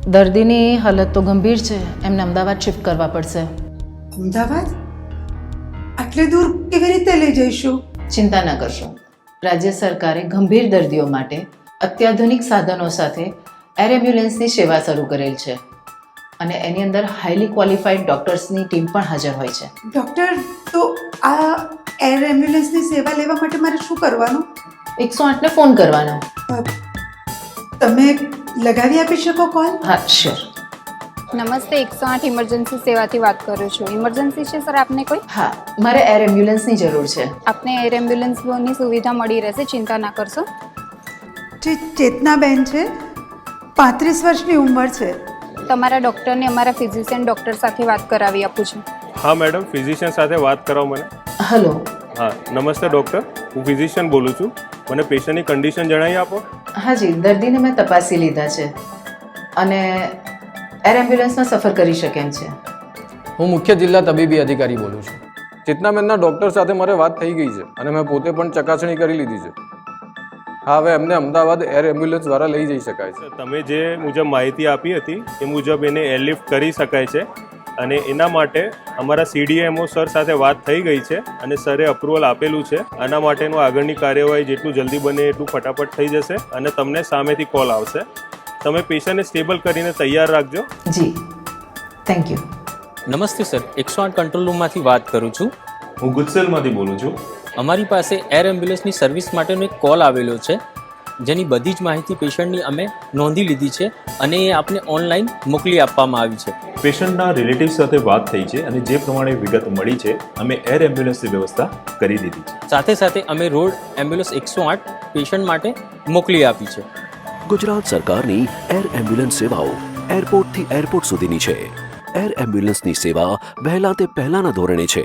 દર્દીની હાલત તો ગંભીર છે, એમને અમદાવાદ શિફ્ટ કરવા પડશે. અમદાવાદ? આટલે દૂર કેવી રીતે લઈ જઈશું? ચિંતા ન કરશો. રાજ્ય સરકારે ગંભીર દર્દીઓ માટે અત્યાધુનિક સાધનો સાથે એર એમ્બ્યુલન્સની સેવા શરૂ કરેલ છે અને એની અંદર હાઈલી ક્વોલિફાઈડ ડૉક્ટર્સની ટીમ પણ હાજર હોય છે. ડૉક્ટર, તો આ એર એમ્બ્યુલન્સની સેવા લેવા માટે મારે શું કરવાનું? 108ને ફોન કરવાનો. તમે લગાવી આપી શકો કોલ? હા, શ્યોર. નમસ્તે, 108 ઇમરજન્સી સેવાથી વાત કરું છું. ઇમરજન્સી છે સર આપને કોઈ? હા, મારે એર એમ્બ્યુલન્સની જરૂર છે. આપને એર એમ્બ્યુલન્સની સુવિધા મળી રહેશે, ચિંતા ના કરશો. ચેતનાબેન છે, 35 વર્ષની ઉંમર છે. તમારા ડૉક્ટરને અમારા ફિઝિશિયન ડૉક્ટર સાથે વાત કરાવી આપું છું. હા મેડમ, ફિઝિશિયન સાથે વાત કરાવો મને. હલો. હા નમસ્તે ડૉક્ટર, હું ફિઝિશિયન બોલું છું. મને પેશન્ટની કન્ડિશન જણાવી આપો. હાજી, દર્દીને મેં તપાસી લીધા છે અને એર એમ્બ્યુલન્સમાં સફર કરી શકે એમ છે. હું મુખ્ય જિલ્લા તબીબી અધિકારી બોલું છું. ચેતનાબેનના ડૉક્ટર સાથે મારે વાત થઈ ગઈ છે અને મેં પોતે પણ ચકાસણી કરી લીધી છે. હા, હવે એમને અમદાવાદ એર એમ્બ્યુલન્સ દ્વારા લઈ જઈ શકાય છે. તમે જે મુજબ માહિતી આપી હતી એ મુજબ એને એરલિફ્ટ કરી શકાય છે અને એના માટે અમારા CDMO સર સાથે વાત થઈ ગઈ છે અને સરે અપ્રુવલ આપેલું છે. આના માટેનું આગળની કાર્યવાહી જેટલું જલ્દી બને એટલું ફટાફટ થઈ જશે અને તમને સામેથી કોલ આવશે. તમે પેશન્ટને સ્ટેબલ કરીને તૈયાર રાખજો. જી, થેન્ક યુ. નમસ્તે સર, 108 કંટ્રોલ રૂમમાંથી વાત કરું છું. હું ગુજસેલમાંથી બોલું છું. અમારી પાસે એર એમ્બ્યુલન્સની સર્વિસ માટેનો એક કોલ આવેલો છે, જેની બધી જ માહિતી પેશન્ટની અમે નોંધી લીધી છે અને એ આપને ઓનલાઈન મોકલી આપવામાં આવી છે. પેશન્ટના રિલેટિવ સાથે વાત થઈ છે અને જે પ્રમાણે વિગત મળી છે અમે એર એમ્બ્યુલન્સની વ્યવસ્થા કરી દીધી છે. સાથે સાથે અમે રોડ એમ્બ્યુલન્સ 108 પેશન્ટ માટે મોકલી આપી છે. ગુજરાત સરકારની એર એમ્બ્યુલન્સ સેવાઓ એરપોર્ટથી એરપોર્ટ સુધીની છે. એર એમ્બ્યુલન્સની સેવા વહેલા તે પહેલાના ધોરણે છે.